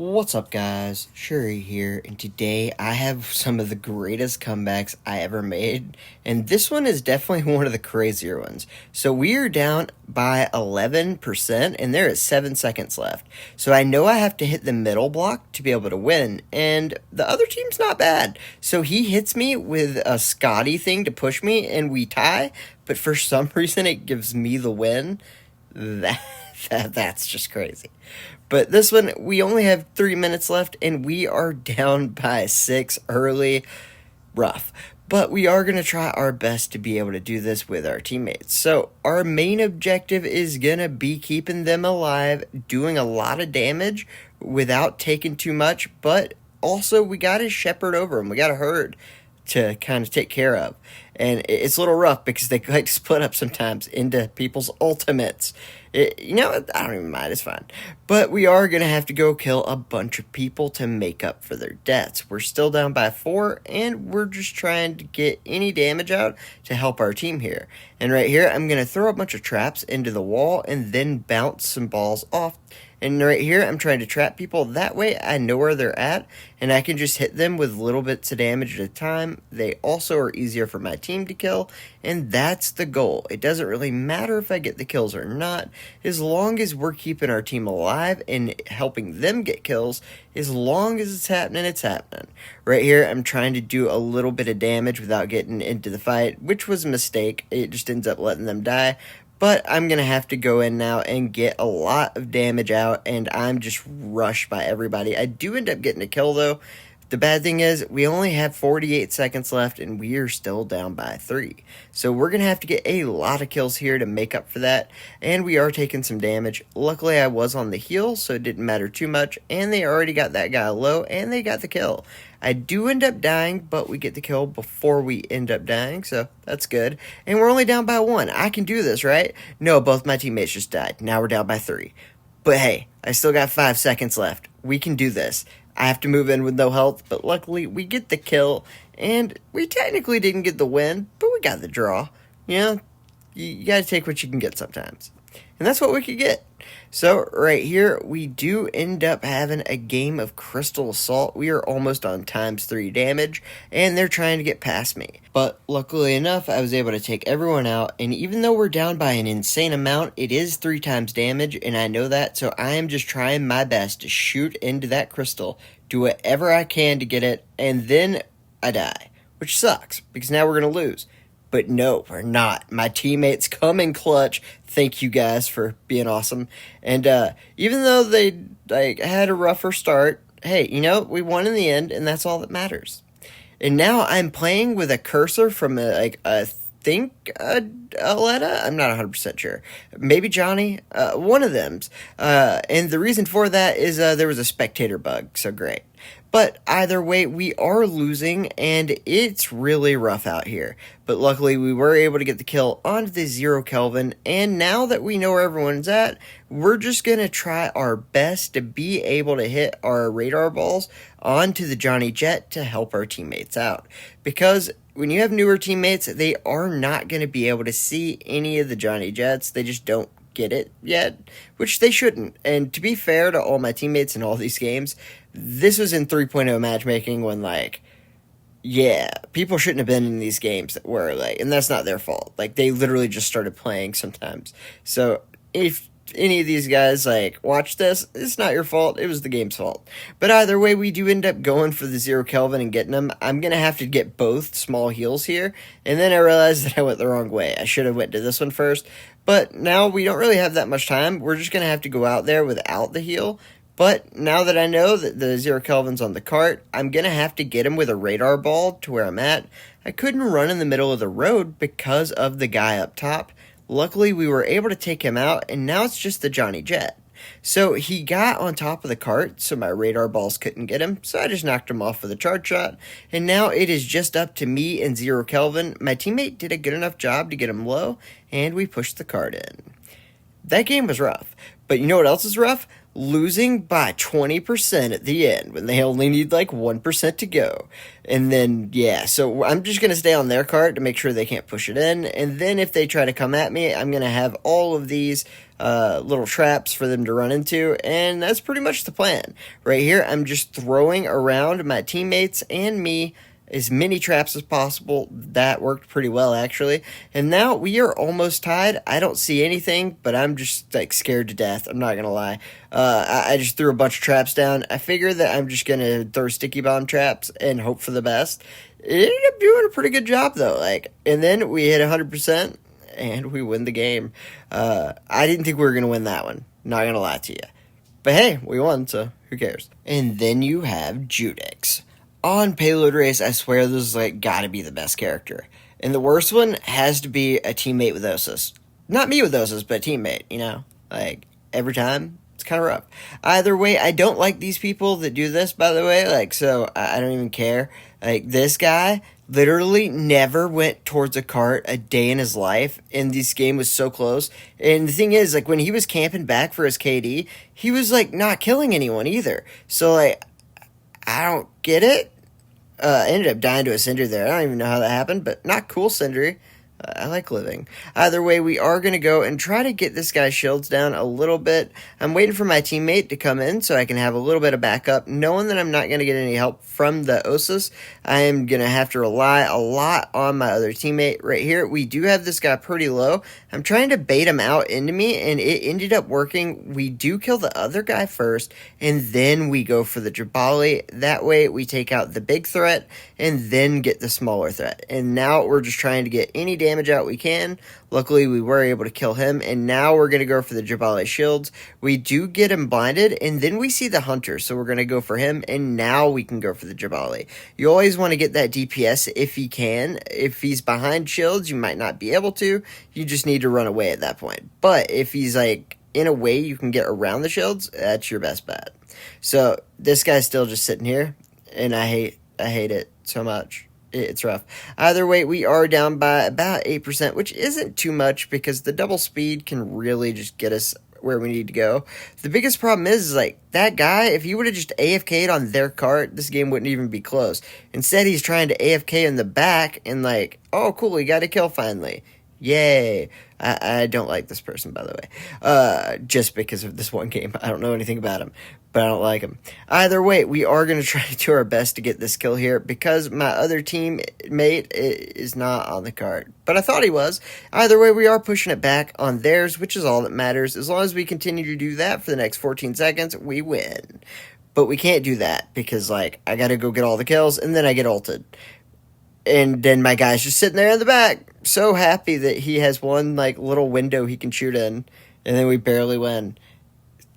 What's up, guys? Shouri here, and today I have some of the greatest comebacks I ever made, and this one is definitely one of the crazier ones. So we are down by 11%, and there is 7 seconds left. So I know I have to hit the middle block to be able to win, and the other team's not bad. So he hits me with a Scotty thing to push me, and we tie, but for some reason it gives me the win. That's just crazy. But this one, we only have 3 minutes left, and we are down by 6 early. Rough. But we are going to try our best to be able to do this with our teammates. So our main objective is going to be keeping them alive, doing a lot of damage without taking too much, but also we got to shepherd over them. We got a herd to kind of take care of. And it's a little rough because they like to split up sometimes into people's ultimates. I don't even mind, it's fine. But we are going to have to go kill a bunch of people to make up for their deaths. We're still down by 4, and we're just trying to get any damage out to help our team here. And right here, I'm going to throw a bunch of traps into the wall and then bounce some balls off. And right here, I'm trying to trap people. That way, I know where they're at, and I can just hit them with little bits of damage at a time. They also are easier for my team to kill, and that's the goal. It doesn't really matter if I get the kills or not, as long as we're keeping our team alive and helping them get kills. As long as it's happening, it's happening. Right here, I'm trying to do a little bit of damage without getting into the fight, which was a mistake. It just ends up letting them die. But I'm going to have to go in now and get a lot of damage out, and I'm just rushed by everybody. I do end up getting a kill, though. The bad thing is, we only have 48 seconds left, and we are still down by 3. So we're going to have to get a lot of kills here to make up for that, and we are taking some damage. Luckily, I was on the heal, so it didn't matter too much, and they already got that guy low, and they got the kill. I do end up dying, but we get the kill before we end up dying, so that's good. And we're only down by 1. I can do this, right? No, both my teammates just died. Now we're down by 3. But hey, I still got 5 seconds left. We can do this. I have to move in with no health, but luckily we get the kill, and we technically didn't get the win, but we got the draw. You gotta take what you can get sometimes. And that's what we could get. So right here, we do end up having a game of Crystal Assault. We are almost on ×3 damage, and they're trying to get past me. But luckily enough, I was able to take everyone out, and even though we're down by an insane amount, it is 3 times damage, and I know that, so I am just trying my best to shoot into that crystal, do whatever I can to get it, and then I die, which sucks, because now we're going to lose. But no, we're not. My teammates come in clutch. Thank you guys for being awesome. And even though they had a rougher start, hey, we won in the end, and that's all that matters. And now I'm playing with a cursor from I think Aletta. I'm not 100% sure. Maybe Johnny. One of them's. And the reason for that is there was a spectator bug. So great. But either way, we are losing, and it's really rough out here. But luckily, we were able to get the kill onto the 0 Kelvin, and now that we know where everyone's at, we're just going to try our best to be able to hit our radar balls onto the Johnny Jet to help our teammates out. Because when you have newer teammates, they are not going to be able to see any of the Johnny Jets. They just don't get it yet, which they shouldn't. And to be fair to all my teammates in all these games, this was in 3.0 matchmaking when, people shouldn't have been in these games that were, and that's not their fault. They literally just started playing sometimes. So, if any of these guys, watch this, it's not your fault, it was the game's fault. But either way, we do end up going for the 0 Kelvin and getting them. I'm going to have to get both small heals here, and then I realized that I went the wrong way. I should have went to this one first, but now we don't really have that much time. We're just going to have to go out there without the heal. But now that I know that the 0 Kelvin's on the cart, I'm going to have to get him with a radar ball to where I'm at. I couldn't run in the middle of the road because of the guy up top. Luckily, we were able to take him out, and now it's just the Johnny Jet. So he got on top of the cart, so my radar balls couldn't get him, so I just knocked him off with a charge shot, and now it is just up to me and 0 Kelvin. My teammate did a good enough job to get him low, and we pushed the cart in. That game was rough, but you know what else is rough? losing by 20% at the end when they only need like 1% to go. And then, yeah, so I'm just going to stay on their cart to make sure they can't push it in. And then if they try to come at me, I'm going to have all of these little traps for them to run into. And that's pretty much the plan. Right here, I'm just throwing around my teammates and me as many traps as possible. That worked pretty well, actually. And now we are almost tied. I don't see anything, but I'm just like scared to death. I'm not gonna lie. I just threw a bunch of traps down. I figure that I'm just gonna throw sticky bomb traps and hope for the best. It ended up doing a pretty good job though. And then we hit 100% and we win the game. I didn't think we were gonna win that one. Not gonna lie to you. But hey, we won, so who cares? And then you have Judix. On Payload Race, I swear this is like gotta be the best character. And the worst one has to be a teammate with Osis. Not me with Osis, but a teammate, you know? Like, every time, it's kind of rough. Either way, I don't like these people that do this, by the way. Like, so I don't even care. Like, this guy literally never went towards a cart a day in his life, and this game was so close. And the thing is, like, when he was camping back for his KD, he was, like, not killing anyone either. So, like, I don't get it. I ended up dying to a Cinder there. I don't even know how that happened, but not cool, Sindri. I like living. Either way, we are going to go and try to get this guy's shields down a little bit. I'm waiting for my teammate to come in so I can have a little bit of backup. Knowing that I'm not going to get any help from the Osis, I am going to have to rely a lot on my other teammate. Right here, we do have this guy pretty low. I'm trying to bait him out into me, and it ended up working. We do kill the other guy first, and then we go for the Jabali. That way, we take out the big threat, and then get the smaller threat. And now we're just trying to get any damage out we can. Luckily, we were able to kill him, and now we're going to go for the Jabali shields. We do get him blinded, and then we see the Hunter, so we're going to go for him, and now we can go for the Jabali. You always want to get that DPS if you can. If he's behind shields, you might not be able to. You just need to run away at that point. But if he's like in a way you can get around the shields, that's your best bet. So this guy's still just sitting here, and I hate it so much. It's rough. Either way, we are down by about 8%, which isn't too much because the double speed can really just get us where we need to go. The biggest problem is like, that guy, if he would have just AFK'd on their cart, this game wouldn't even be close. Instead, he's trying to AFK in the back and like, oh, cool, he got a kill finally. Yay. I don't like this person, by the way. Just because of this one game. I don't know anything about him, but I don't like him. Either way, we are going to try to do our best to get this kill here because my other teammate is not on the card. But I thought he was. Either way, we are pushing it back on theirs, which is all that matters. As long as we continue to do that for the next 14 seconds, we win. But we can't do that because, like, I got to go get all the kills and then I get ulted. And then my guy's just sitting there in the back, so happy that he has one like little window he can shoot in, and then we barely win.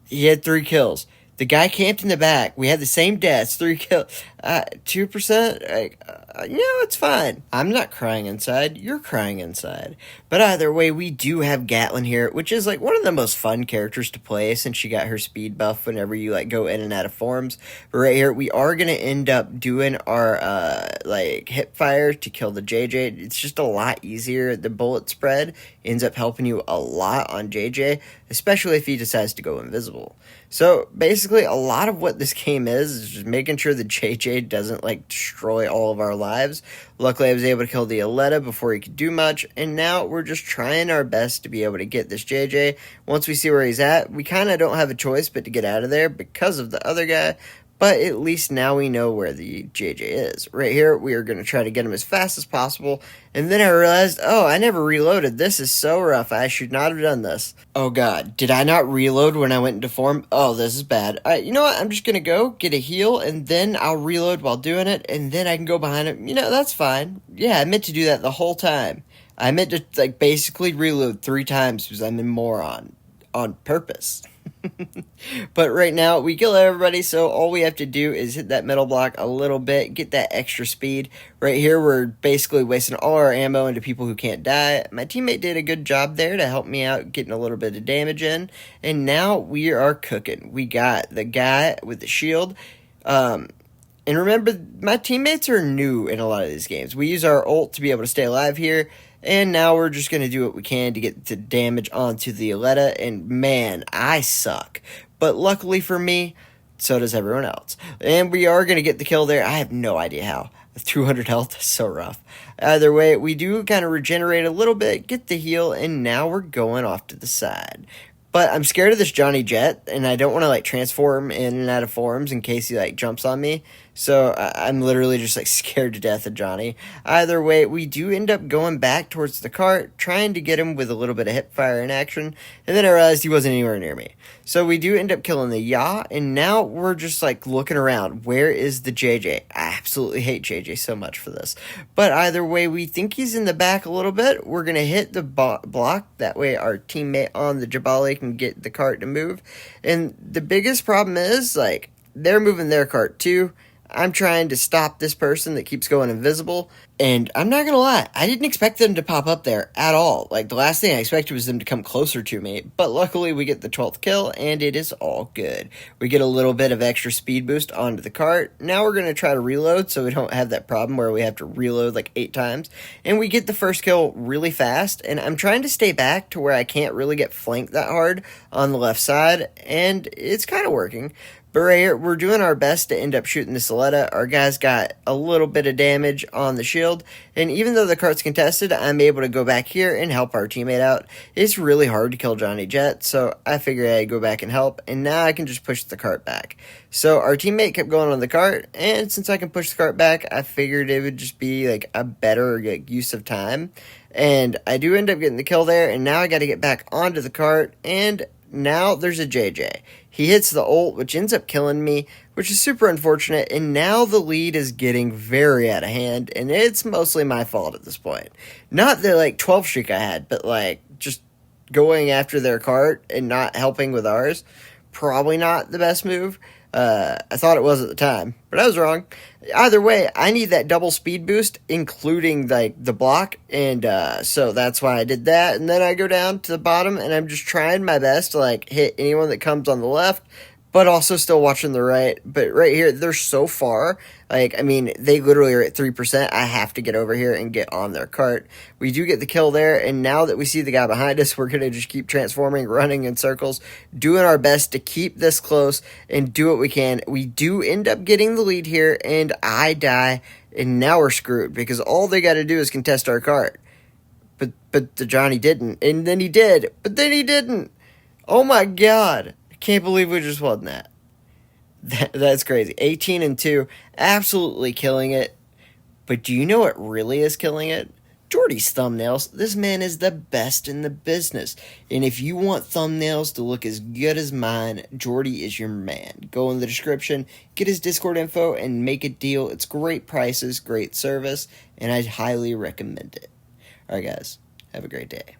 He had 3 kills. The guy camped in the back. We had the same deaths, 3 kills, 2%. It's fine. I'm not crying inside. You're crying inside. But either way, we do have Gatlin here, which is like one of the most fun characters to play since she got her speed buff whenever you like go in and out of forms. But right here, we are gonna end up doing our hip fire to kill the JJ. It's just a lot easier. The bullet spread ends up helping you a lot on JJ, especially if he decides to go invisible. So basically, a lot of what this game is just making sure that JJ doesn't like destroy all of our lives. Luckily, I was able to kill the Aletta before he could do much, and now we're just trying our best to be able to get this JJ. Once we see where he's at, we kind of don't have a choice but to get out of there because of the other guy. But at least now we know where the JJ is. Right here, we are going to try to get him as fast as possible. And then I realized, oh, I never reloaded. This is so rough. I should not have done this. Oh, God. Did I not reload when I went into form? Oh, this is bad. You know what? I'm just going to go get a heal, and then I'll reload while doing it, and then I can go behind him. You know, that's fine. Yeah, I meant to do that the whole time. I meant to, like, basically reload 3 times because I'm a moron on purpose. But right now, we kill everybody, so all we have to do is hit that middle block a little bit, get that extra speed. Right here, we're basically wasting all our ammo into people who can't die. My teammate did a good job there to help me out, getting a little bit of damage in. And now we are cooking. We got the guy with the shield. And remember, my teammates are new in a lot of these games. We use our ult to be able to stay alive here. And now we're just going to do what we can to get the damage onto the Aletta. And man, I suck. But luckily for me, so does everyone else. And we are going to get the kill there. I have no idea how. 200 health is so rough. Either way, we do kind of regenerate a little bit, get the heal, and now we're going off to the side. But I'm scared of this Johnny Jet, and I don't want to, like, transform in and out of forms in case he, like, jumps on me. So I'm literally just, like, scared to death of Johnny. Either way, we do end up going back towards the cart, trying to get him with a little bit of hip fire in action, and then I realized he wasn't anywhere near me. So we do end up killing the Yaw, and now we're just, like, looking around. Where is the JJ? I absolutely hate JJ so much for this. But either way, we think he's in the back a little bit. We're going to hit the block. That way our teammate on the Jabali can get the cart to move. And the biggest problem is, like, they're moving their cart too. I'm trying to stop this person that keeps going invisible. And I'm not going to lie, I didn't expect them to pop up there at all. Like, the last thing I expected was them to come closer to me. But luckily, we get the 12th kill, and it is all good. We get a little bit of extra speed boost onto the cart. Now we're going to try to reload so we don't have that problem where we have to reload like 8 times. And we get the first kill really fast. And I'm trying to stay back to where I can't really get flanked that hard on the left side. And it's kind of working. But right here, we're doing our best to end up shooting the Soletta. Our guys got a little bit of damage on the shield. And even though the cart's contested, I'm able to go back here and help our teammate out. It's really hard to kill Johnny Jet, so I figured I'd go back and help. And now I can just push the cart back. So our teammate kept going on the cart. And since I can push the cart back, I figured it would just be like a better use of time. And I do end up getting the kill there. And now I got to get back onto the cart. And now there's a JJ. He hits the ult, which ends up killing me, which is super unfortunate, and now the lead is getting very out of hand, and it's mostly my fault at this point. Not the, like, 12 streak I had, but, like, just going after their cart and not helping with ours. Probably not the best move. I thought it was at the time, but I was wrong. Either way, I need that double speed boost, including like the block, and so that's why I did that. And then I go down to the bottom, and I'm just trying my best to like hit anyone that comes on the left, but also still watching the right. But right here, they're so far. Like, I mean, they literally are at 3%. I have to get over here and get on their cart. We do get the kill there, and now that we see the guy behind us, we're going to just keep transforming, running in circles, doing our best to keep this close and do what we can. We do end up getting the lead here, and I die, and now we're screwed because all they got to do is contest our cart. But the Johnny didn't, and then he did, but then he didn't. Oh my god. I can't believe we just won that. That's crazy. 18-2, absolutely killing it. But do you know what really is killing it? Jordy's thumbnails. This man is the best in the business. And if you want thumbnails to look as good as mine, Jordy is your man. Go in the description, get his Discord info, and make a deal. It's great prices, great service, and I'd highly recommend it. Alright guys, have a great day.